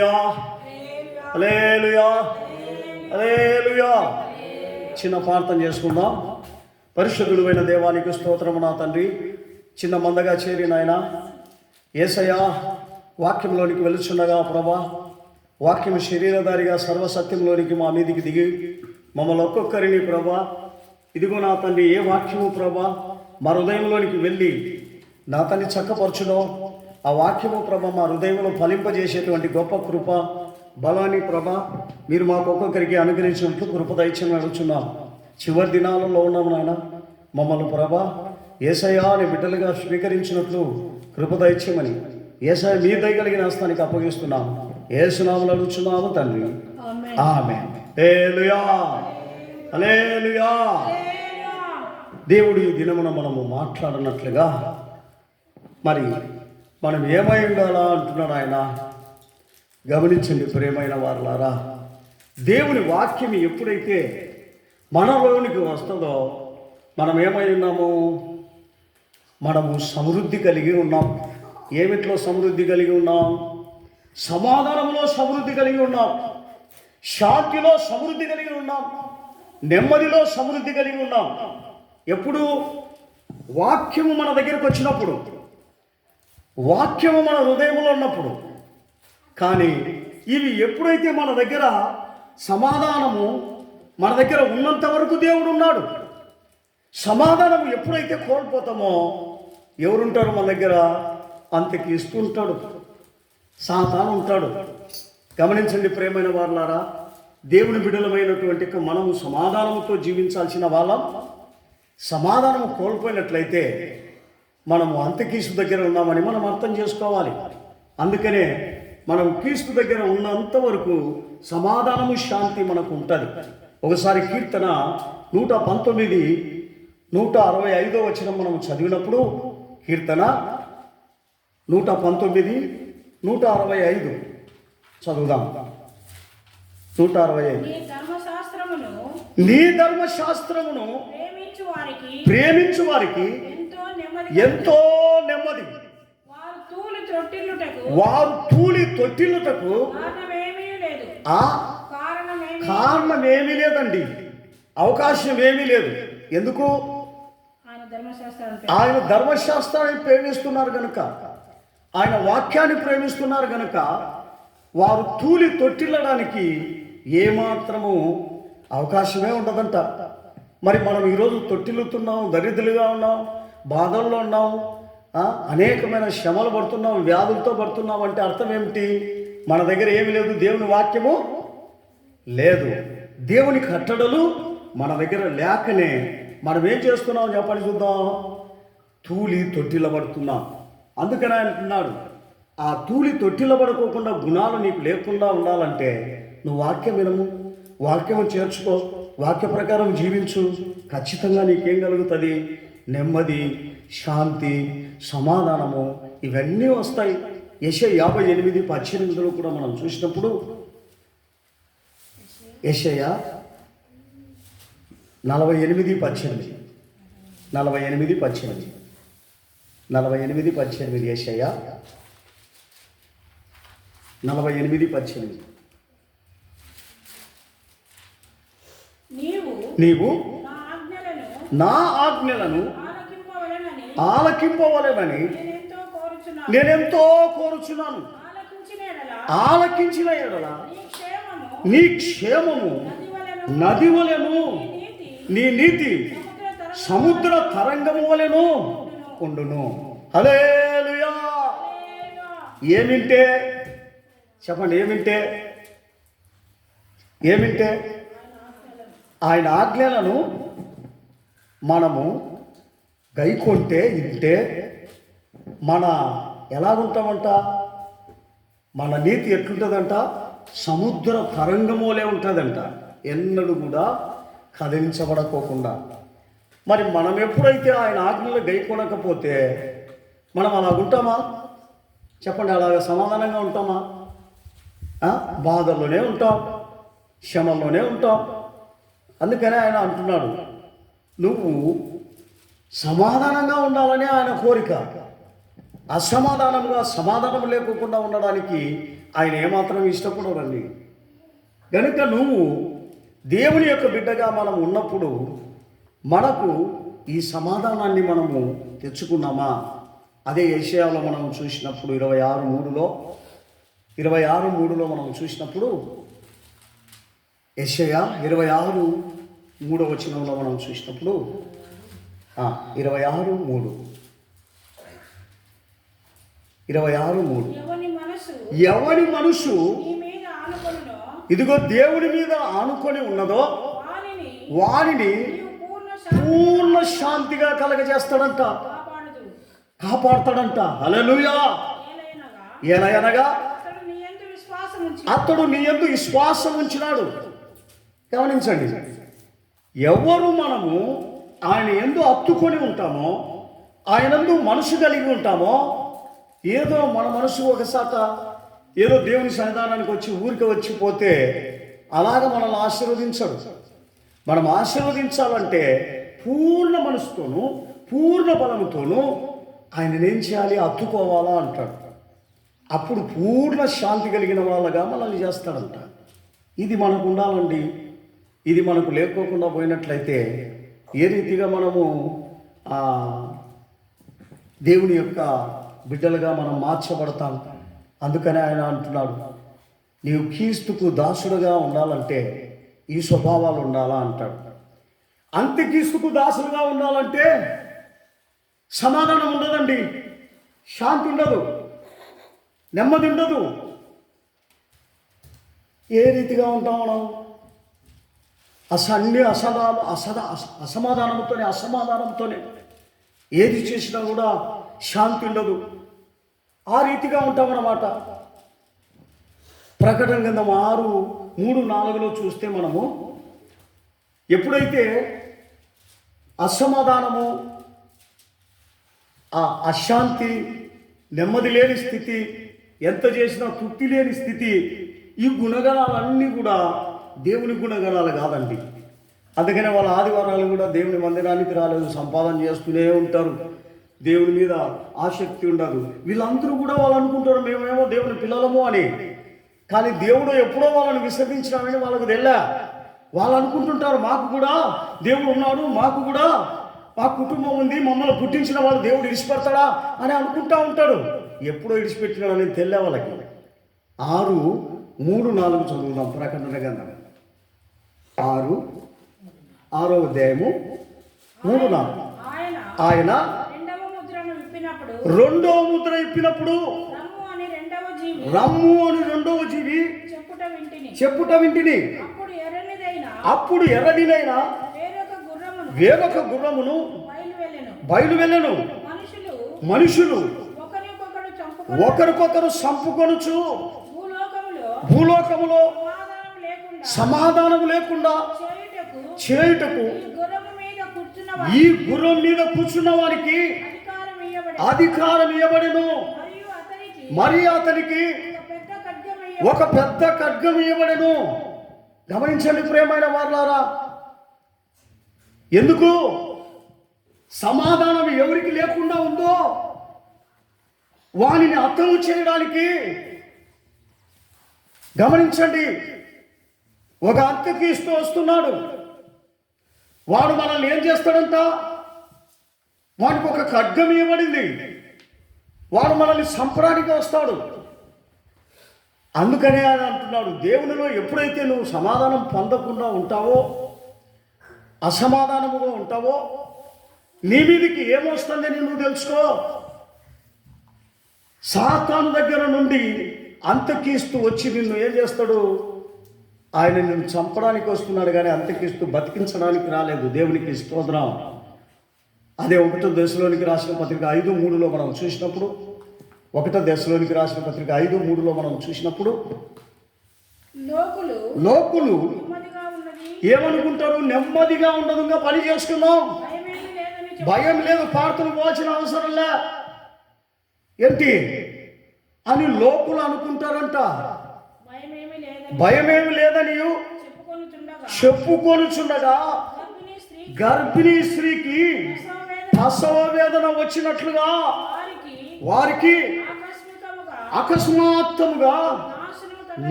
హల్లెలూయా, హల్లెలూయా, హల్లెలూయా. చిన్న ప్రార్థన చేసుకుందాం. పరిశుద్ధుడైన దేవానికి స్తోత్రము నా తండ్రి. చిన్న మందగా చేరిన ఆయన యేసయ్యా, వాక్యంలోనికి వెలుచుండగా ప్రభా, వాక్యం శరీరధారిగా సర్వసత్యంలోనికి మా మీదికి దిగి మమ్మల్ని ఒక్కొక్కరిని ప్రభా, ఇదిగో నా తండ్రి, ఏ వాక్యము ప్రభా మా హృదయంలోనికి వెళ్ళి నా తండ్రి చక్కపరచునో ఆ వాక్యము ప్రభ మా హృదయంలో ఫలింపజేసేటువంటి గొప్ప కృప బలాన్ని ప్రభ మీరు మాకు ఒక్కొక్కరికి అనుగ్రహించినట్లు కృప దయచేయమని అడుగుచున్నాం. చివరి దినాలలో ఉన్నాము నాయన, మమ్మల్ని ప్రభ యేసయ్యా అని బిడ్డలుగా స్వీకరించినట్లు కృప దయచేయమని యేసయ్య మీ దయగలిగిన హస్తానికి అప్పగిస్తున్నాం. యేసునామములో అడుగుచున్నాము తండ్రి, ఆమేన్. హల్లెలూయా, హల్లెలూయా. దేవుడు ఈ దినమున మనము మాట్లాడినట్లుగా మరి మనం ఏమై ఉండాలా అంటున్నాడు ఆయన. గమనించండి ప్రియమైన వారలారా, దేవుని వాక్యం ఎప్పుడైతే మనలోనికి వస్తుందో మనం ఏమై ఉన్నాము? మనము సమృద్ధి కలిగి ఉన్నాం. ఏమిట్లో సమృద్ధి కలిగి ఉన్నాం? సమాధానంలో సమృద్ధి కలిగి ఉన్నాం, శాంతిలో సమృద్ధి కలిగి ఉన్నాం, నెమ్మదిలో సమృద్ధి కలిగి ఉన్నాం. ఎప్పుడు? వాక్యము మన దగ్గరకు వచ్చినప్పుడు, వాక్యము మన హృదయంలో ఉన్నప్పుడు. కానీ ఇవి ఎప్పుడైతే మన దగ్గర సమాధానము మన దగ్గర ఉన్నంత వరకు దేవుడు ఉన్నాడు. సమాధానము ఎప్పుడైతే కోల్పోతామో ఎవరుంటారు మన దగ్గర? అంతకి ఇస్తుంటాడు, సాతాను ఉంటాడు. గమనించండి ప్రియమైన వారలారా, దేవుని బిడ్డలమైనటువంటి మనము సమాధానంతో జీవించాల్సిన వాళ్ళం. సమాధానం కోల్పోయినట్లయితే మనము అంత్యక్రీస్తు దగ్గర ఉన్నామని మనం అర్థం చేసుకోవాలి. అందుకనే మనం క్రీస్తు దగ్గర ఉన్నంత వరకు సమాధానము, శాంతి మనకు ఉంటుంది. ఒకసారి కీర్తన 119 165 వచనం మనం చదివినప్పుడు, కీర్తన 119 165 చదువుదాం. 165. నీ ధర్మశాస్త్రమును ప్రేమించు వారికి ఎంతో నెమ్మది, వారు తూలి తొట్టిల్లుటకు కారణమేమీ లేదండి, అవకాశం ఏమీ లేదు. ఎందుకు? ఆయన ధర్మశాస్త్రాన్ని ప్రేమిస్తున్నారు గనుక, ఆయన వాక్యాన్ని ప్రేమిస్తున్నారు గనుక వారు తూలి తొట్టిల్లడానికి ఏమాత్రము అవకాశమే ఉండదంట. మరి మనం ఈరోజు తొట్టిల్లుతున్నాం, దరిద్రులుగా ఉన్నాం, బాధల్లో ఉన్నాం, అనేకమైన శ్రమలు పడుతున్నాం, వ్యాధులతో పడుతున్నాం అంటే అర్థం ఏమిటి? మన దగ్గర ఏమి లేదు, దేవుని వాక్యము లేదు, దేవుని కట్టడలు మన దగ్గర లేకనే మనం ఏం చేస్తున్నాం చెప్పండి చూద్దాం? తూలి తొట్టిల్లబడుతున్నాం. అందుకని ఆయన అంటున్నాడు, ఆ తూలి తొట్టిల్లబడుకోకుండా గుణాలు నీకు లేకుండా ఉండాలంటే నువ్వు వాక్యం వినము, వాక్యము చేర్చుకో, వాక్య ప్రకారం జీవించు. ఖచ్చితంగా నీకేం కలుగుతుంది? నెమ్మది, శాంతి, సమాధానము, ఇవన్నీ వస్తాయి. యెషయా 58:18 కూడా మనం చూసినప్పుడు, యెషయా 48:18 యెషయా 48:18 నీవు నా ఆజ్ఞలను ఆలకింపవలెనని నేనెంతో కోరుచున్నాను. ఆలకించిన ఎడల నీ క్షేమము నది వలెను, నీ నీతి సముద్ర తరంగము వలెను ఉండును. హల్లెలూయా. ఏమింటే చెప్పండి, ఏమింటే ఆయన ఆజ్ఞలను మనము గైకొంటే, ఇంటే మన ఎలాగుంటామంట? మన నీతి ఎట్లుంటుందంట? సముద్ర తరంగమోలే ఉంటుందంట, ఎన్నడూ కూడా కదిలించబడకోకుండా. మరి మనం ఎప్పుడైతే ఆయన ఆజ్ఞలు గైకొనకపోతే మనం అలాగుంటామా? చెప్పండి, అలాగ సమాధానంగా ఉంటామా? బాధల్లోనే ఉంటాం, శ్రమల్లోనే ఉంటాం. అందుకనే ఆయన అంటున్నాడు, నువ్వు సమాధానంగా ఉండాలని ఆయన కోరిక. అసమాధానంగా, సమాధానం లేకుండా ఉండడానికి ఆయన ఏమాత్రం ఇష్టపడరండి. కనుక నువ్వు దేవుని యొక్క బిడ్డగా మనం ఉన్నప్పుడు మనకు ఈ సమాధానాన్ని మనము తెచ్చుకున్నామా? అదే యెషయాలో మనం చూసినప్పుడు 26:3లో మనం చూసినప్పుడు, యెషయా 26:3 మనం చూసినప్పుడు 26:3 ఎవని మనసు ఇదిగో దేవుని మీద ఆనుకొని ఉన్నదో వారిని పూర్ణ శాంతిగా కలగజేస్తాడంట, కాపాడుతాడంట. హల్లెలూయా. ఎలయనగా అతడు నీ యందు విశ్వాసం ఉంచినాడు. గమనించండి, ఎవరు మనము ఆయన యందు హత్తుకొని ఉంటామో, ఆయనందు మనసు కలిగి ఉంటామో, ఏదో మన మనసు ఒకసాట ఏదో దేవుని సన్నిధానానికి వచ్చి ఊరికి వచ్చిపోతే అలాగ మనల్ని ఆశీర్వదించడు. మనం ఆశీర్వదించాలంటే పూర్ణ మనసుతోనూ పూర్ణ బలముతోనూ ఆయనను ఏం చేయాలి? హత్తుకోవాలా అంటాడు. అప్పుడు పూర్ణ శాంతి కలిగిన వాళ్ళగా మనల్ని చేస్తాడంట. ఇది మనకు ఉండాలండి. ఇది మనకు లేకోకుండా పోయినట్లయితే ఏ రీతిగా మనము దేవుని యొక్క బిడ్డలుగా మనం మార్చబడతాం. అందుకనే ఆయన అంటున్నాడు, నీవు క్రీస్తుకు దాసుడుగా ఉండాలంటే ఈ స్వభావాలు ఉండాలా అంటాడు. అంత్యక్రీస్తుకు దాసులుగా ఉండాలంటే సమాధానం ఉండదండి, శాంతి ఉండదు, నెమ్మది ఉండదు. ఏ రీతిగా ఉంటాం మనం? అసమాధానంతోనే ఏది చేసినా కూడా శాంతి ఉండదు. ఆ రీతిగా ఉంటామన్నమాట. ప్రకటన గ్రంథం 6:3-4 చూస్తే మనము ఎప్పుడైతే అసమాధానము, అశాంతి, నెమ్మది లేని స్థితి, ఎంత చేసినా తృప్తి లేని స్థితి, ఈ గుణగణాలన్నీ కూడా దేవుని గుణగణాలు కాదండి. అందుకనే వాళ్ళ ఆదివారాలు కూడా దేవుని మందిరానికి రాలేదు, సంపాదన చేస్తూనే ఉంటారు, దేవుని మీద ఆసక్తి ఉండదు. వీళ్ళందరూ కూడా వాళ్ళు అనుకుంటారు మేమేమో దేవుని పిల్లలము అని. కానీ దేవుడు ఎప్పుడో వాళ్ళని విసర్జించినామని వాళ్ళకు తెల్లా. వాళ్ళు అనుకుంటుంటారు మాకు కూడా దేవుడు ఉన్నాడు, మాకు కూడా మా కుటుంబం ఉంది, మమ్మల్ని పుట్టించిన వాళ్ళు దేవుడు విడిచిపెడతాడా అని అనుకుంటా ఉంటాడు. ఎప్పుడో విడిచిపెట్టినాడని తెల్లే వాళ్ళకి. 6:3-4 చదువుదాం. ప్రకటన గ్రంథం 6వ అధ్యాయము 3-4. ఆయన రెండవ ముద్ర ఇప్పినప్పుడు రమ్ము అని రెండవ జీవి చెప్పుట వింటిని. అప్పుడు ఎర్రనిదైన వేరొక గుర్రమును బయలువెళ్ళెను. మనుషులు ఒకరికొకరు చంపుకొనుచు భూలోకములో సమాధానం లేకుండా చేయుటకు ఈ గుర్రం మీద కూర్చున్న వారికి అధికారం ఇవ్వబడెను. మరి అతనికి ఒక పెద్ద ఖడ్గం ఇవ్వబడెను. గమనించండి ప్రియమైన వారలారా, ఎందుకు సమాధానం ఎవరికి లేకుండా ఉందో వానిని అర్థం చేయడానికి. గమనించండి, ఒక అంత్యక్రీస్తు వస్తున్నాడు. వాడు మనల్ని ఏం చేస్తాడంట? వానికి ఒక ఖడ్గం ఇవ్వబడింది. వాడు మనల్ని చంపడానికి వస్తాడు. అందుకనే ఆయన అంటున్నాడు, దేవునిలో ఎప్పుడైతే నువ్వు సమాధానం పొందకుండా ఉంటావో, అసమాధానముగా ఉంటావో, నీ మీదకి ఏమొస్తుందని నువ్వు తెలుసుకో. సాతాను దగ్గర నుండి అంత్యక్రీస్తు వచ్చి నిన్ను ఏం చేస్తాడు? ఆయన నిన్ను చంపడానికి వస్తున్నాడు, కానీ అంత్యక్రీస్తు బతికించడానికి రాలేదు. దేవునికి స్తోత్రం. అదే 1 దశలోనికి రాసిన పత్రిక 5:3 మనం చూసినప్పుడు, 1 దశలోనికి రాసిన పత్రిక 5:3 మనం చూసినప్పుడు లోకులు ఏమనుకుంటారు? నెమ్మదిగా ఉండదుగా పని చేసుకున్నాం, భయం లేదు, ప్రార్థన పోవాల్సిన అవసరం లే ఏంటి అని లోకులు అనుకుంటారంట. భయమేమి లేదని చెప్పుకొనుచుండగా గర్భిణీ స్త్రీకి ప్రసవ వేదన వచ్చినట్లుగా వారికి అకస్మాత్తుగా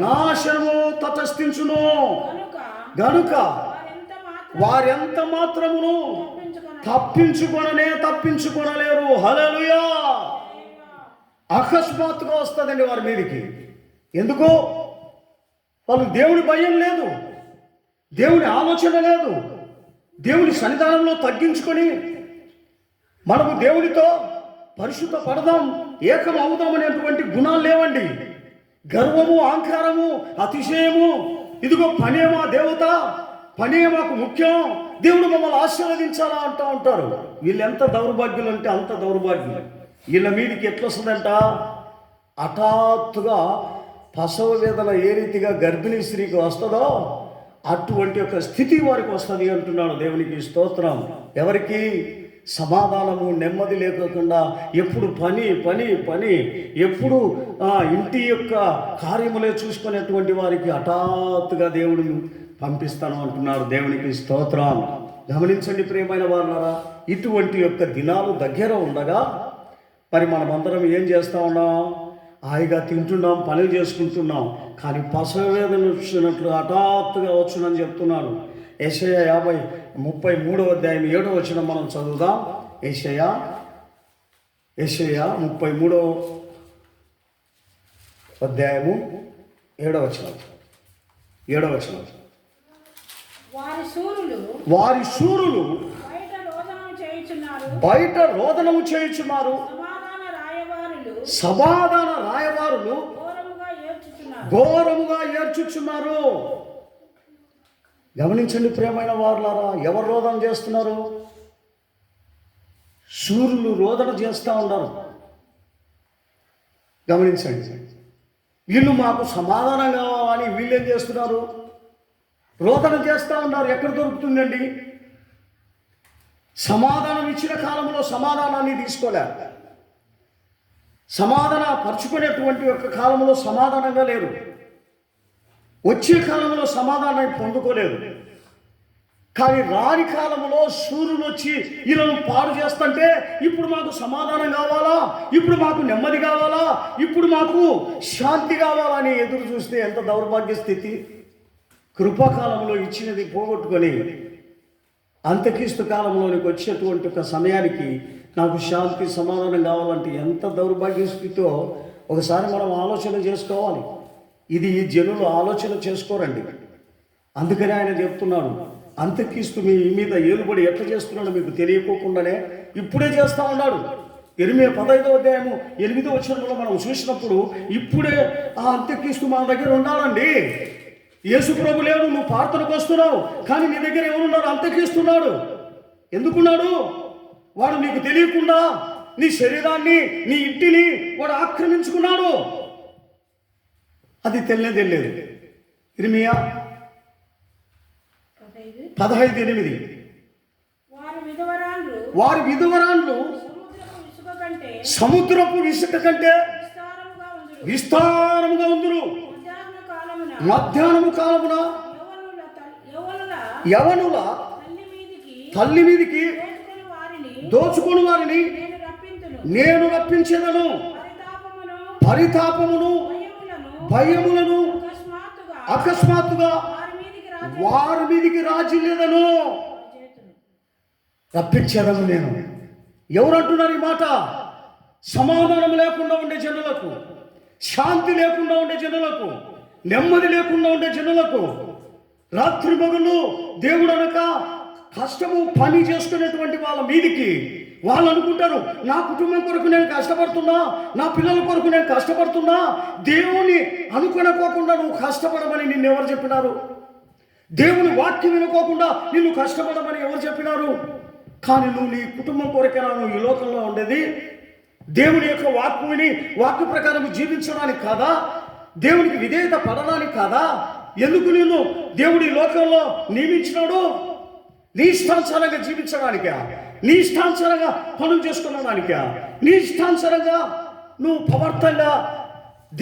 నాశనము తటస్థించును గనుక వారెంత మాత్రమును తప్పించుకొనలేరు. హల్లెలూయా. అకస్మాత్తుగా వస్తుందండి వారి మీదకి. ఎందుకో వాళ్ళకి దేవుని భయం లేదు, దేవుని ఆలోచన లేదు, దేవుని సన్నిధానంలో తగ్గించుకొని మనము దేవునితో పరిశుద్ధ పడదాం, ఏకం అవుదాం అనేటువంటి గుణాలు లేవండి. గర్వము, అహంకారము, అతిశయము, ఇదిగో పనే మా దేవత, పనే మాకు ముఖ్యం, దేవుడు మమ్మల్ని ఆశీర్వదించాలా అంటూ ఉంటారు. వీళ్ళు ఎంత దౌర్భాగ్యులు అంటే అంత దౌర్భాగ్యులు. వీళ్ళ మీదకి ఎట్లొస్తుందంట, హఠాత్తుగా ప్రసవ వేదన ఏ రీతిగా గర్భిణీ స్త్రీకి వస్తుందో అటువంటి ఒక స్థితి వారికి వస్తుంది అంటున్నాడు. దేవునికి స్తోత్రం. ఎవరికి? సమాధానము, నెమ్మది లేకోకుండా ఎప్పుడు పని పని పని, ఎప్పుడు ఇంటి యొక్క కార్యములే చూసుకునేటువంటి వారికి హఠాత్తుగా దేవుడు పంపిస్తాను అంటున్నాడు. దేవునికి స్తోత్రం. గమనించండి ప్రియమైన వారులారా, ఇటువంటి యొక్క దినాలు దగ్గర ఉండగా మరి మనమందరం ఏం చేస్తూ ఉన్నాం? హాయిగా తింటున్నాం, పనులు చేసుకుంటున్నాం, కానీ ప్రసవ వేదన వచ్చినట్లు హఠాత్తుగా వచ్చునని చెప్తున్నాడు. యెషయా 33వ అధ్యాయం 7వ వచనం మనం చదువుదాం. యెషయా 33వ అధ్యాయము 7వ వచనం. వారి శూరులు బయట రోదనము చేయుచున్నారు, సమాధాన రాయవారులు ఘోరముగా ఏడ్చుచున్నారు. గమనించండి ప్రియమైన వారులారా, ఎవరు రోదన చేస్తున్నారు? శూరులు రోదన చేస్తూ ఉన్నారు. గమనించండి. వీళ్ళు మాకు సమాధానం కావాలని వీళ్ళేం చేస్తున్నారు? రోదన చేస్తూ ఉన్నారు. ఎక్కడ దొరుకుతుందండి? సమాధానం ఇచ్చిన కాలంలో సమాధానాన్ని తీసుకోలేరు, సమాధాన పరుచుకునేటువంటి యొక్క కాలంలో సమాధానంగా లేరు, వచ్చే కాలంలో సమాధానాన్ని పొందుకోలేదు. కానీ రాని కాలంలో సూర్యులు వచ్చి వీళ్ళను పాడు చేస్తుంటే ఇప్పుడు మాకు సమాధానం కావాలా, ఇప్పుడు మాకు నెమ్మది కావాలా, ఇప్పుడు మాకు శాంతి కావాలని ఎదురు చూస్తే ఎంత దౌర్భాగ్య స్థితి. కృపాకాలంలో ఇచ్చినది పోగొట్టుకొని అంత్యక్రీస్తు కాలంలోనికి వచ్చేటువంటి ఒక సమయానికి నాకు శాంతి సమాధానం కావాలంటే ఎంత దౌర్భాగ్య స్థితితో ఒకసారి మనం ఆలోచన చేసుకోవాలి. ఇది ఈ జనులు ఆలోచన చేసుకోరండి. అందుకనే ఆయన చెప్తున్నాడు, అంత్యక్రీస్తు మీ మీద ఏలుబడి ఎట్లా చేస్తున్నాడో మీకు తెలియకోకుండానే ఇప్పుడే చేస్తూ ఉన్నాడు. యెరెమీయా 15వ అధ్యాయము 8వ వచనంలో మనం చూసినప్పుడు ఇప్పుడే ఆ అంత్యక్రీస్తు మన దగ్గర ఉండాలండి. యేసు ప్రభు లేడు, నువ్వు ప్రార్థనకు వస్తున్నావు, కానీ నీ దగ్గర ఎవరున్నాడు? అంత్యక్రీస్తున్నాడు. ఎందుకున్నాడు? వాడు నీకు తెలియకుండా నీ శరీరాన్ని, నీ ఇంటిని వాడు ఆక్రమించుకున్నాడు. అది తెలియదు. యెరెమీయా 15:8 వారి విధవరాండ్లు సముద్రపు ఇసుక కంటే విస్తారముగా ఉందురు. మధ్యాహ్నము కాలమున యవనుల తల్లి మీదికి దోచుకుని వారిని నేను రప్పించెదను, పరితాపమును భయములను అకస్మాత్తుగా వారి మీదికి రాజీలేదను, రప్పించేదను నేను. ఎవరంటున్నారు ఈ మాట? సమాధానం లేకుండా ఉండే జనులకు, శాంతి లేకుండా ఉండే జనులకు, నెమ్మది లేకుండా ఉండే జనులకు, రాత్రి పగలు దేవుడు అనక కష్టము పని చేసుకునేటువంటి వాళ్ళ మీదికి వాళ్ళు అనుకుంటారు, నా కుటుంబం కొరకు నేను కష్టపడుతున్నా, నా పిల్లల కొరకు నేను కష్టపడుతున్నా, దేవుని అనుకోకుండా నువ్వు కష్టపడమని నిన్ను ఎవరు చెప్పినారు? దేవుని వాక్యం వినుకోకుండా నిన్ను కష్టపడమని ఎవరు చెప్పినారు? కానీ నువ్వు నీ కుటుంబం కొరకేనా నువ్వు ఈ లోకంలో ఉండేది? దేవుని యొక్క వాక్కు విని వాక్కు ప్రకారం జీవించడానికి కాదా? దేవునికి విధేయత పడడానికి కాదా? ఎందుకు నిన్ను దేవుడి లోకంలో నియమించినాడు? నీ ఇష్టానుసారంగా జీవించడానికా? నీ ఇష్టానుసారంగా పనులు చేసుకునడానికా? నీ ఇష్టానుసారంగా నువ్వు పవర్తంగా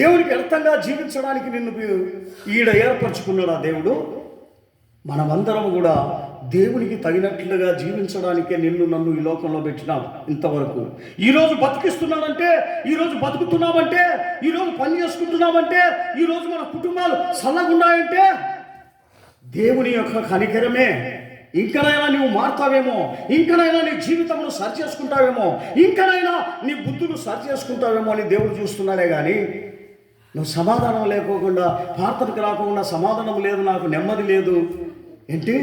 దేవునికి అర్థంగా జీవించడానికి నిన్ను ఈడ ఏర్పరచుకున్నాడు ఆ దేవుడు. మనమందరం కూడా దేవునికి తగినట్లుగా జీవించడానికే నిన్ను నన్ను ఈ లోకంలో పెట్టినాం. ఇంతవరకు ఈరోజు బతికిస్తున్నానంటే, ఈరోజు బతుకుతున్నామంటే, ఈరోజు పని చేసుకుంటున్నామంటే, ఈరోజు మన కుటుంబాలు చల్లగున్నాయంటే దేవుని యొక్క కనికరమే. ఇంకనైనా నువ్వు మారుతావేమో, ఇంకనైనా నీ జీవితంలో సరి చేసుకుంటావేమో, ఇంకనైనా నీ బుద్ధులు సరి చేసుకుంటావేమో అని దేవుడు చూస్తున్నాడే కానీ నువ్వు సమాధానం లేకోకుండా, ప్రార్థనకు రాకుండా సమాధానం లేదు, నాకు నెమ్మది లేదు ఏంటి?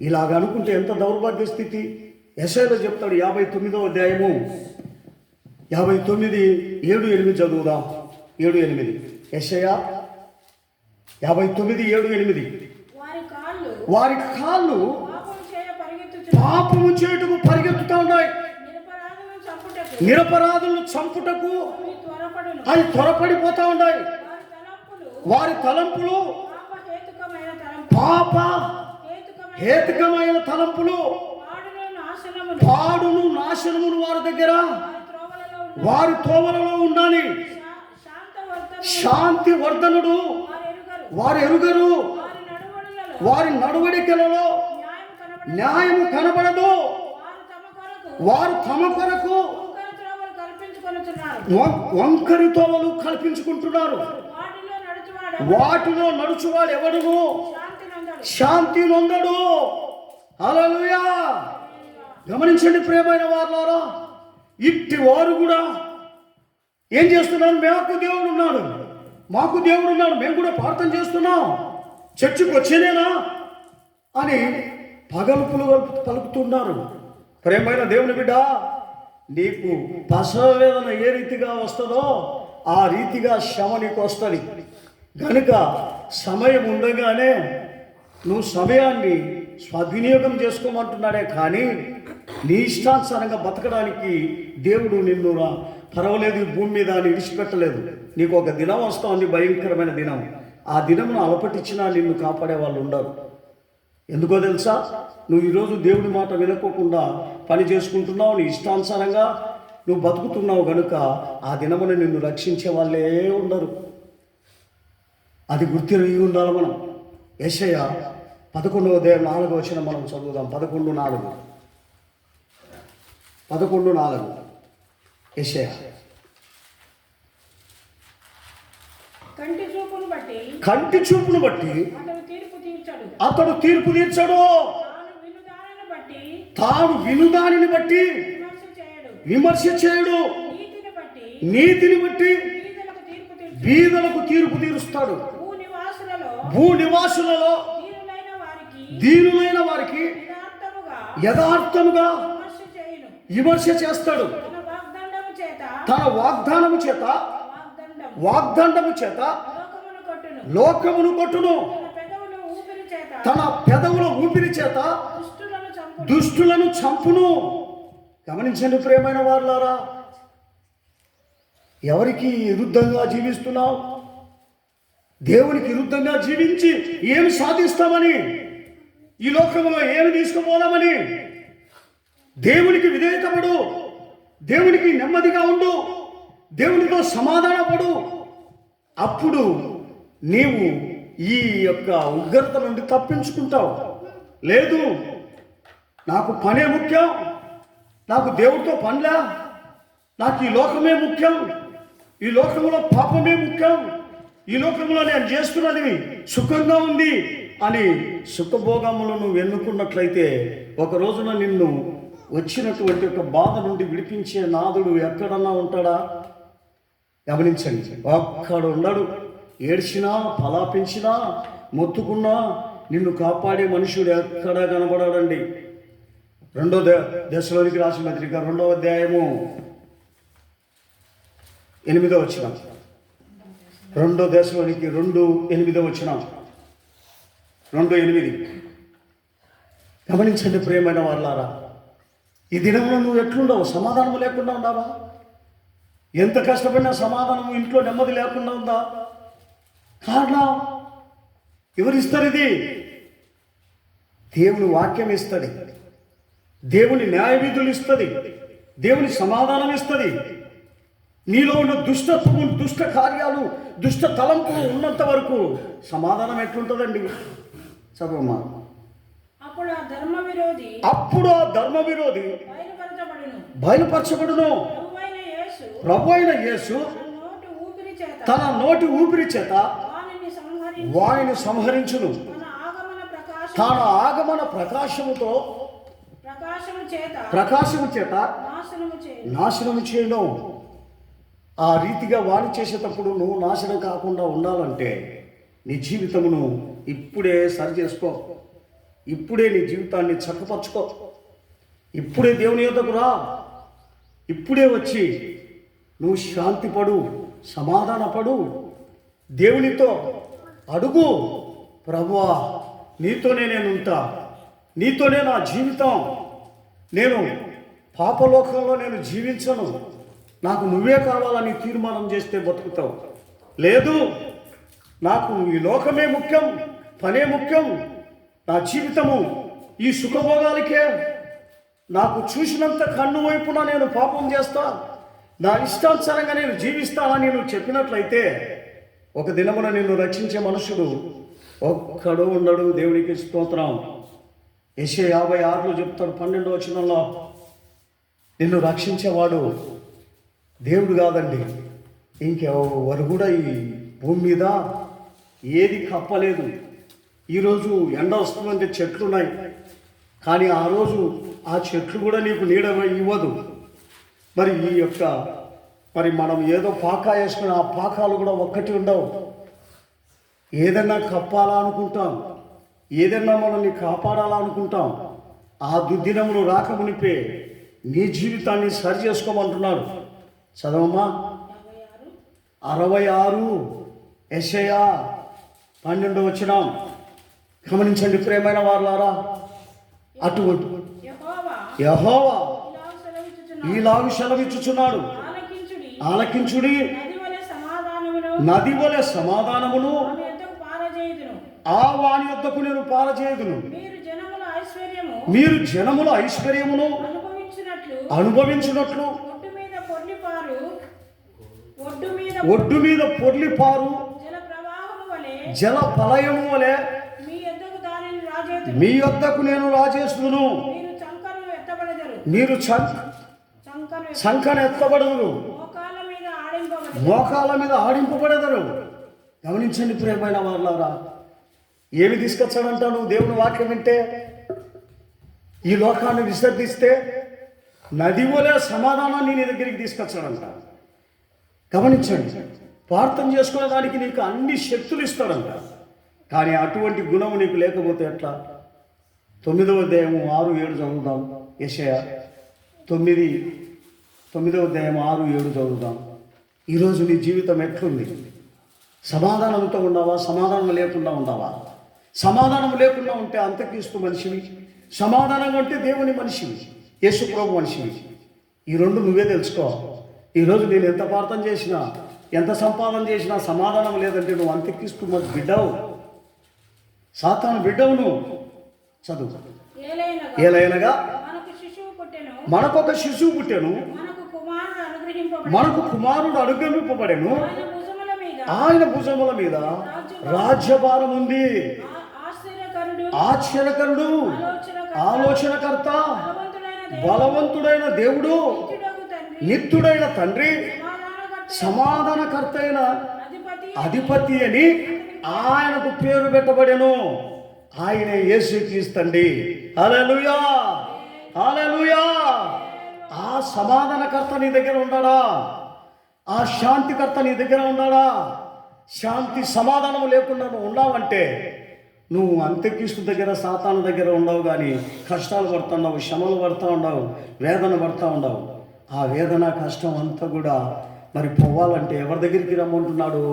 ఇలాగ అనుకుంటే ఎంత దౌర్భాగ్య స్థితి. యెషయాలో చెప్తాడు 59వ అధ్యాయము 59, 7, 8 చదువుదాం. 7, 8 యెషయా 59, 7, 8. వారి కాళ్ళు పాపము చేయుటకు పరిగెత్తుతా ఉన్నాయి, నిరపరాధులను చంపుటకు అవి త్వరపడిపోతా ఉన్నాయి. వారి తలంపులు పాప హేతుకమైన తలంపులు, పాడును నాశనమును వారి దగ్గర, వారి తోవలలో ఉండాలి. శాంతి వర్ధనుడు వారు ఎరుగరు, వారి నడవడికలలో న్యాయము కనబడదు. వారు తమ కొరకు వంకరి తోవలు కల్పించుకుంటున్నారు. వాటిలో నడుచువాడు ఎవడును శాంతి నొందడు. హల్లెలూయా. గమనించండి ప్రియమైన వారులారా, ఇట్టి వారు కూడా ఏం చేస్తున్నారు? మాకు దేవుడు ఉన్నాడు, మాకు దేవుడు ఉన్నాడు, మేము కూడా ప్రార్థన చేస్తున్నాం, చర్చికి వచ్చేనేనా అని పగలుపులు పలుకుతున్నారు. ప్రియమైన దేవుని బిడ్డ, నీకు ప్రసవ వేదన ఏ రీతిగా వస్తుందో ఆ రీతిగా శ్రమ నీకు వస్తుంది. కనుక సమయం ఉండగానే నువ్వు సమయాన్ని సద్వినియోగం చేసుకోమంటున్నాడే కానీ నీ ఇష్టానుసారంగా బతకడానికి దేవుడు నిన్ను పర్వాలేదు ఈ భూమి మీద అని విడిచిపెట్టలేదు. నీకు ఒక దినం వస్తుంది, భయంకరమైన దినం. ఆ దినమును అలపటించినా నిన్ను కాపాడే వాళ్ళు ఉండరు. ఎందుకో తెలుసా? నువ్వు ఈరోజు దేవుడి మాట వినుకోకుండా పని చేసుకుంటున్నావు, నీ ఇష్టానుసారంగా నువ్వు బతుకుతున్నావు కనుక ఆ దినమును నిన్ను రక్షించే వాళ్ళే ఉండరు. అది గుర్తిరిగి ఉండాలి మనం. యెషయా 11వ అధ్యాయం 4వ వచనం మనం చదువుదాం. 11:4 యెషయా. కంటి చూపును బట్టి అతడు తీర్పు తీర్చడు, తాను వినుదానిని బట్టి విమర్శ చేయడు, నీతిని బట్టి బీదలకు తీర్పు తీరుస్తాడు. భూనివాసులలో దీనులైన వారికి యథార్థముగా విమర్శ చేస్తాడు. తన వాగ్దానము చేత లోకమును కొట్టును, తన పెదవుల ఊపిరి చేత దుష్టులను చంపును. గమనించండి ప్రియమైన వారులారా, ఎవరికి విరుద్ధంగా జీవిస్తున్నావు? దేవునికి విరుద్ధంగా జీవించి ఏమి సాధిస్తామని, ఈ లోకంలో ఏమి తీసుకుపోదామని? దేవునికి విధేయతపడు, దేవునికి నెమ్మదిగా ఉండు, దేవునితో సమాధానపడు. అప్పుడు నీవు ఈ యొక్క ఉగ్రత నుండి తప్పించుకుంటావు. లేదు, నాకు పనే ముఖ్యం, నాకు దేవుడితో పనిలా, నాకు ఈ లోకమే ముఖ్యం, ఈ లోకంలో పాపమే ముఖ్యం, ఈ లోకంలో నేను చేస్తున్నది సుఖంగా ఉంది అని సుఖభోగములను నువ్వు ఎన్నుకున్నట్లయితే ఒక రోజున నిన్ను వచ్చినటువంటి ఒక బాధ నుండి విడిపించే నాదుడు ఎక్కడన్నా ఉంటాడా? గమనించండి, ఒక్కడు ఉన్నాడు. ఏడ్చినా, పలాపించినా, మొత్తుకున్నా నిన్ను కాపాడే మనుషుడు ఎక్కడా కనబడాడండి. 2వ దశలోనికి రాసిన పత్రిక 2వ అధ్యాయము 8వ వచనం. 2వ దశలోనికి 2:8 వచనం. 2:8. గమనించండి ప్రియమైన వాళ్ళారా, ఈ దినంలో నువ్వు ఎట్లుండవు? సమాధానం లేకుండా ఉన్నావా? ఎంత కష్టపడినా సమాధానం ఇంట్లో నెమ్మది లేకుండా ఉందా? కారణం ఎవరిస్తారు? ఇది దేవుని వాక్యం ఇస్తుంది, దేవుని న్యాయ విధులు ఇస్తుంది, దేవుని సమాధానం ఇస్తుంది. నీలో ఉన్న దుష్టత్వము, దుష్ట కార్యాలు, దుష్ట తలంపులు ఉన్నంత వరకు సమాధానం ఎట్లుంటుందండి? చదవమ్మా. అప్పుడు ఆ ధర్మ విరోధి బయలుపరచబడును. ప్రభు అయిన యేసు తన నోటి ఊపిరి చేత వానిని సంహరించును. తన ఆగమన ప్రకాశము చేత నాశనము చేయను. ఆ రీతిగా వాణి చేసేటప్పుడు నువ్వు నాశనం కాకుండా ఉండాలంటే నీ జీవితమును ఇప్పుడే సరి చేసుకో. ఇప్పుడే నీ జీవితాన్ని చక్కపరచుకో. ఇప్పుడే దేవుని యొద్దకు రా. ఇప్పుడే వచ్చి నువ్వు శాంతిపడు, సమాధానపడు. దేవునితో అడుగు, ప్రభువా నీతోనే నేను ఉంటా, నీతోనే నా జీవితం, నేను పాపలోకంలో నేను జీవించను, నాకు నువ్వే కావాలని తీర్మానం చేస్తే బతుకుతావు. లేదు, నాకు ఈ లోకమే ముఖ్యం, పనే ముఖ్యం, నా జీవితము ఈ సుఖభోగాలకే, నాకు చూసినంత కన్ను వైపున నేను పాపం చేస్తా, నా ఇష్టానుసారంగా నేను జీవిస్తానని నువ్వు చెప్పినట్లయితే ఒక దినమున నిన్ను రక్షించే మనుషుడు ఒక్కడు ఉండడు. దేవునికి స్తోత్రం. యెషయా 56లో చెప్తాడు 12వ వచనంలో, నిన్ను రక్షించేవాడు దేవుడు కాదండి, ఇంకెవరు కూడా ఈ భూమి మీద ఏది కప్పలేదు. ఈరోజు ఎండ వస్తుందంటే చెట్లు ఉన్నాయి, కానీ ఆ రోజు ఆ చెట్లు కూడా నీకు నీడ ఇవ్వదు. మరి ఈ యొక్క మనం ఏదో పాకా వేసుకుని ఆ పాకాలు కూడా ఒక్కటి ఉండవు. ఏదన్నా కప్పాలా అనుకుంటాం, ఏదన్నా మనల్ని కాపాడాలా అనుకుంటాం. ఆ దుర్దినములు రాకమునిపే నీ జీవితాన్ని సరి చేసుకోమంటున్నాడు. చదవమ్మా. 66 యెషయా 12వ వచనం గమనించండి ప్రియమైన వారలారా. అటువంటి యెహోవా ఈలాగు సెలవిచ్చుచున్నాడు, ఆలకించుడి, నది వలె సమాధానమును ఆ వాని యొద్దకు నేను పారజేయుదును. మీరు జనముల ఐశ్వర్యమును అనుభవించినట్లు ఒడ్డు మీద పొర్లిపారు జల ప్రళయము వలె మీ యొద్దకు నేను రాజేస్తును. మీరు సంకన ఎత్తబడదురు, మోకాల మీద ఆడింపబడెదరు. గమనించండి ప్రియమైన వారలారా, ఏమి తీసుకొచ్చాడంట నువ్వు దేవుని వాక్యం వింటే? ఈ లోకాన్ని విసర్జిస్తే నది వలె సమాధానాన్ని నీ దగ్గరికి తీసుకొచ్చాడంట. గమనించండి, ప్రార్థన చేసుకునే దానికి నీకు అన్ని శక్తులు ఇస్తాడంట. కానీ అటువంటి గుణము నీకు లేకపోతే ఎట్లా? 9వ అధ్యాయము 6, 7 చదువుదాం. యెషయా 9వ అధ్యాయం 6, 7 చదువుదాం. ఈరోజు నీ జీవితం ఎట్లుంది? సమాధానంతో ఉన్నావా? సమాధానం లేకుండా ఉన్నావా? సమాధానం లేకుండా ఉంటే అంతక్రీస్తు మనిషివి, సమాధానంగా ఉంటే దేవుని మనిషివి, యేసు ప్రభు మనిషివి. ఈ రెండు నువ్వే తెలుసుకో. ఈరోజు నేను ఎంత ప్రార్థన చేసినా, ఎంత సంపాదన చేసినా సమాధానం లేదంటే నువ్వు అంతక్రీస్తు బిడ్డవు, సాతాను బిడ్డవు నువ్వు. చదువు. ఏలైనగా మనకొక శిశువు పుట్టెను, మనకు కుమారుడు అనుగ్రహింపబడెను, ఆయన భుజముల మీద రాజ్యభారం ఉంది. ఆశ్చర్యకరుడు, ఆలోచనకర్త, బలవంతుడైన దేవుడు, నిత్యుడైన తండ్రి, సమాధానకర్త అయిన అధిపతి అని ఆయనకు పేరు పెట్టబడెను. ఆయన యేసుక్రీస్తండి. హల్లెలూయా, హల్లెలూయా. ఆ సమాధానకర్త నీ దగ్గర ఉన్నాడా? ఆ శాంతికర్త నీ దగ్గర ఉన్నాడా? శాంతి సమాధానం లేకుండా నువ్వు ఉన్నావంటే నువ్వు అంత్యక్రీస్తు దగ్గర, సాతాను దగ్గర ఉండవు. కానీ కష్టాలు పడుతున్నావు, శ్రమలు పడుతూ ఉండవు, వేదన పడుతూ ఉండవు. ఆ వేదన కష్టం అంతా కూడా మరి పోవాలంటే ఎవరి దగ్గరికి రమ్మంటున్నాడు?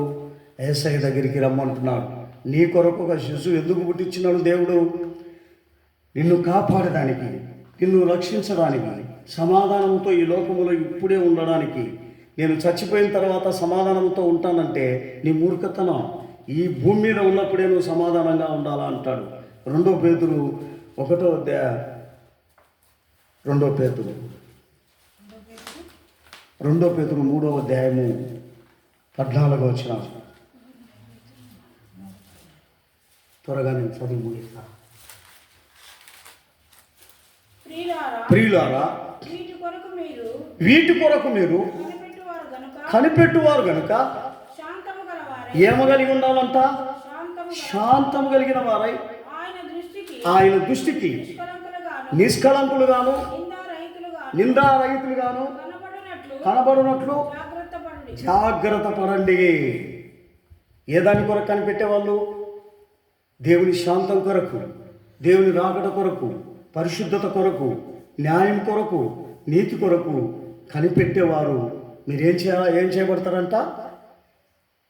యేసయ్య దగ్గరికి రమ్మంటున్నాడు. నీ కొరకు ఒక శిశువు ఎందుకు పుట్టించినాడు దేవుడు? నిన్ను కాపాడడానికి, నిన్ను రక్షించడానికి, సమాధానంతో ఈ లోకములో ఇప్పుడే ఉండడానికి. నేను చచ్చిపోయిన తర్వాత సమాధానంతో ఉంటానంటే నీ మూర్ఖతనం. ఈ భూమి మీద ఉన్నప్పుడే నువ్వు సమాధానంగా ఉండాలా అంటాడు. 2 పేతురు 3వ అధ్యాయము 14వ వచనం. త్వరగా నేను చదువు ముగిస్తా. ప్రియులారా, వీటి కొరకు మీరు కనిపెట్టువారు గనుక ఏమగలిగి ఉండాలంట? శాంతము కలిగిన వారై ఆయన దృష్టికి నిష్కళంకులుగాను నిందారహితులుగాను కనబడినట్లు జాగ్రత్త పడండి. ఏ దాని కొరకు కనిపెట్టేవాళ్ళు? దేవుని శాంతం కొరకు, దేవుని రాకడ కొరకు, పరిశుద్ధత కొరకు, న్యాయం కొరకు, నీతి కొరకు కనిపెట్టేవారు మీరేం ఏం చేయబడతారంట?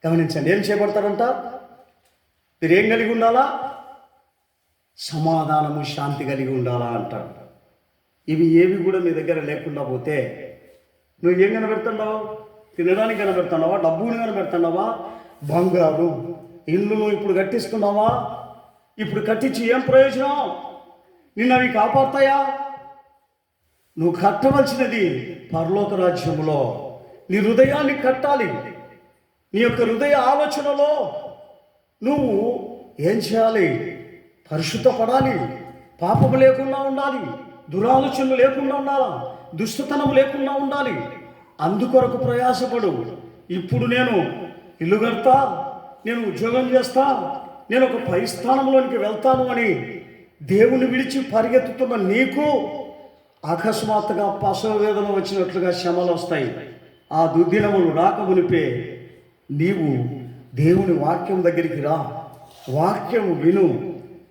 గమనించండి, ఏం చేయబడతారంట? మీరేం కలిగి ఉండాలా? సమాధానము, శాంతి కలిగి ఉండాలా అంటాడు. ఇవి ఏవి కూడా మీ దగ్గర లేకుండా పోతే నువ్వు ఏం కనబెడుతున్నావు? తినడానికి కనబెడుతున్నావా? డబ్బుని కనబెడుతున్నావా? బంగారు ఇల్లు నువ్వు ఇప్పుడు కట్టిస్తున్నావా? ఇప్పుడు కట్టించి ఏం ప్రయోజనం? నిన్ను అవి కాపాడతాయా? నువ్వు కట్టవలసినది పరలోక రాజ్యంలో నీ హృదయాన్ని కట్టాలి. నీ యొక్క హృదయ ఆలోచనలో నువ్వు ఏం చేయాలి? పరిశుద్ధపడాలి, పాపము లేకుండా ఉండాలి, దురాలోచనలు లేకుండా ఉండాలి, దుష్టతనం లేకుండా ఉండాలి. అందుకొరకు ప్రయాసపడు. ఇప్పుడు నేను ఇల్లు కడతా, నేను ఉద్యోగం చేస్తా, నేను ఒక పై స్థానంలోనికి వెళ్తాను అని దేవుని విడిచి పరిగెత్తుతున్న నీకు అకస్మాత్తుగా ప్రసవ వేదన వచ్చినట్లుగా శ్రమలు వస్తాయి. ఆ దుర్దినములు రాకమునిపే నీవు దేవుని వాక్యం దగ్గరికి రా, వాక్యం విను,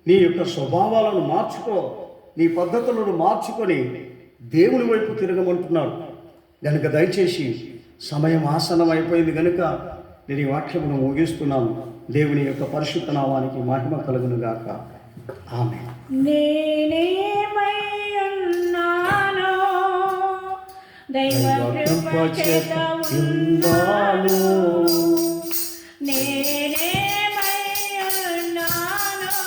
నీ యొక్క స్వభావాలను మార్చుకో, నీ పద్ధతులను మార్చుకొని దేవుని వైపు తిరగమంటున్నాడు. కనుక దయచేసి సమయం ఆసనం అయిపోయింది కనుక నేను ఈ వాక్యమును ముగిస్తున్నాను. దేవుని యొక్క పరిశుద్ధ నామానికి మహిమ కలుగును గాక. ఆమేన్. నేనేమై ఉన్నానో దైవ కృప చేత ఉన్నాను. నేనేమై ఉన్నానో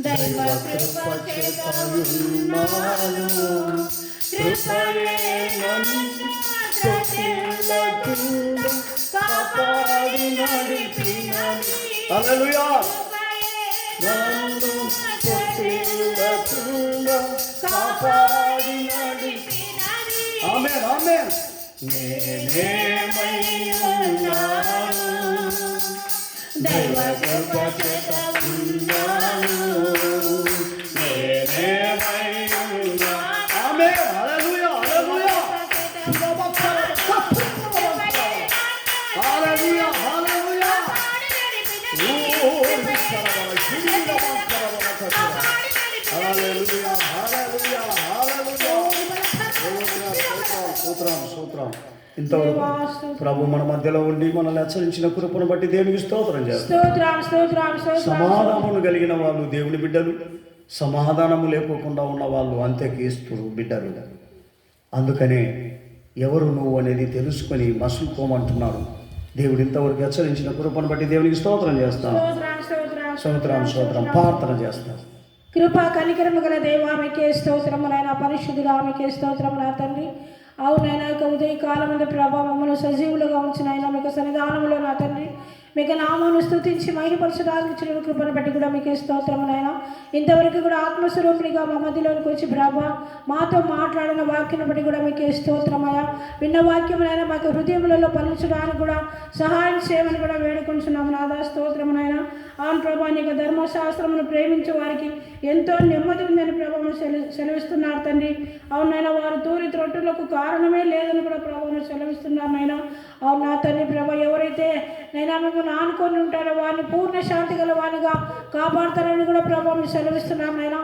దైవ కృప చేత ఉన్నాను. కృపయే నన్ను ప్రతిలకుండా కాపాడి నడిపినది. హల్లెలూయా. నన్ను ప్రతిలకుండా కాపాడి నడిపినది. ఆమేన్, ఆమేన్. నేనేమై ఉన్నాను దైవ కృప చేత ఉన్నాను. నేనేమై ఉన్నాను. ఆమేన్. హల్లెలూయా, హల్లెలూయా. హల్లెలూయా, హల్లెలూయా. హల్లెలూయా, హల్లెలూయా, హల్లెలూయా. స్తోత్రం, స్తోత్రం. ఇంతవరకు ప్రభు మన మధ్యలో ఉండి మనల్ని హెచ్చరించిన కృపను బట్టి దేవునికి స్తోత్రం చేస్తాం. సమాధానము కలిగిన వాళ్ళు దేవుని బిడ్డలు, సమాధానము లేకోకుండా ఉన్న వాళ్ళు అంత్యక్రీస్తు బిడ్డలు. అందుకనే ఎవరు నువ్వు అనేది తెలుసుకొని మసులుకోమంటున్నాడు దేవుడు. ఇంతవరకు హెచ్చరించిన కృపను బట్టి దేవునికి స్తోత్రం చేస్తాం. స్తోత్రం ప్రార్థన చేస్తాం. కృపా కనికరము గల దేవా మీకే స్తోత్రము నాయన. పరిశుద్ధుడా మీకే స్తోత్రము నా తండ్రి. అవునైనా ఇక ఉదయకాలం ప్రభావ మమ్మల్ని సజీవులుగా ఉంచిన ఆయన మీకు సన్నిధానంలో నా తండ్రి మీకు నామమును స్తుతించి మహిమపరచడానికి ఇచ్చిన కృపను బట్టి కూడా మీకే స్తోత్రము నాయన. ఇంతవరకు కూడా ఆత్మస్వరూపునిగా మా మధ్యలోనికి వచ్చి ప్రభా మాతో మాట్లాడిన వాక్యం బట్టి కూడా మీకే స్తోత్రమయ్యా. విన్న వాక్యమునైనా మాకు హృదయములలో పలించడానికి కూడా సహాయం చేయమని కూడా వేడుకుంటున్నాము నాదా. స్తోత్రమునైనా. అవును ప్రభా, నీకు ధర్మశాస్త్రమును ప్రేమించే వారికి ఎంతో నెమ్మది ఉందని ప్రభావం సెలవిస్తున్నారు తండ్రి. అవునైనా వారు తూరి త్రొట్టులకు కారణమే లేదని కూడా ప్రభావం సెలవిస్తున్నారు నాయన. అవును నా తండ్రి ప్రభా, ఎవరైతే నైనా మిమ్మల్ని ఆనుకొని ఉంటారో వారిని పూర్ణ శాంతి గల వారిగా కాపాడతారని కూడా ప్రభావం సెలవిస్తున్నాం నాయన.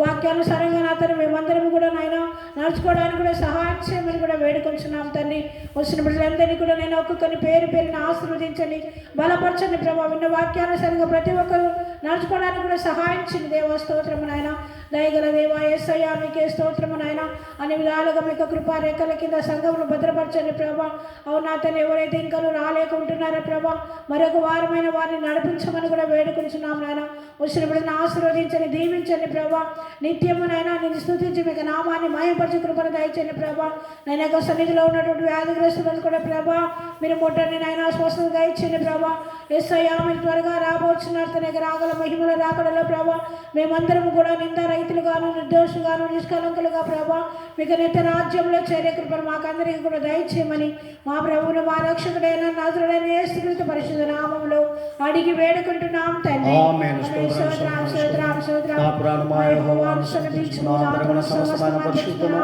వాక్యానుసారంగా నా తండ్రి మేమందరం కూడా నాయన నడుచుకోవడానికి కూడా సహాయం చేయమని కూడా వేడుకొంచున్నాం తండ్రి. వచ్చిన బిడ్డలందరినీ కూడా నేను ఒక్కొక్కరిని పేరు పేరుని ఆశీర్వదించండి, బలపరచండి ప్రభావ. విన్న వాక్యానుసారంగా ప్రతి ఒక్కరు నడుచుకోవడానికి కూడా సహాయించింది దేవా. స్తోత్రము నాయన. దయగల దేవా యేసయ్యా మీకే స్తోత్రము నాయన. అన్ని విధాలుగా మీకు కృపా రేఖల కింద సంఘమును భద్రపరచండి ప్రభా. అవునా తను ఎవరైతే ఇంకా రాలేకుంటున్నారో ప్రభా మరొక వారమైన వారిని నడిపించమని కూడా వేడుకుంటున్నాం నాయన. వచ్చిన బిడ్డను ఆశీర్వదించండి, దీవించండి ప్రభా. నిత్యము నైనా నేను స్తుతించి మీకు నామాన్ని మహిమపరిచి కృపను దయచండి ప్రభా. నేను యొక్క సన్నిధిలో ఉన్నటువంటి వ్యాధిగ్రస్తులను కూడా ప్రభా మీరు ముట్టండి నైనా, స్వస్థత దయచండి ప్రభా. యేసయ్యా మీరు త్వరగా రాబోతున్నారు, తన యొక్క రాగల మహిమల రాకడలో ప్రభా మేమందరం కూడా నింద రైతులుగాను, నిర్దోషులుగాను, నిష్కలంకులుగా ప్రభా మీకు నిత్య రాజ్యంలో చేరే కృపను మాకందరికీ కూడా దయచేయమని మా ప్రభువును మా రక్షకుడైన నజరుడైన యేసుక్రీస్తు పరిశుద్ధ నామములో అడిగి వేడుకుంటున్నాం తండ్రి. ఆమేన్. స్తోత్రం, స్తోత్రం, స్తోత్రం. నా ప్రాణమా యెహోవాను స్తుతించుము, నా అంతరంగమున సమస్తమైన పరిశుద్ధును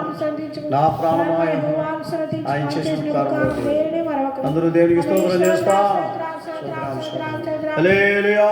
నా ప్రాణమా యెహోవాను ఆయన చేసిన ఉపకారములు అందరూ దేవునికి స్తోత్రం చేస్తా. హల్లెలూయా.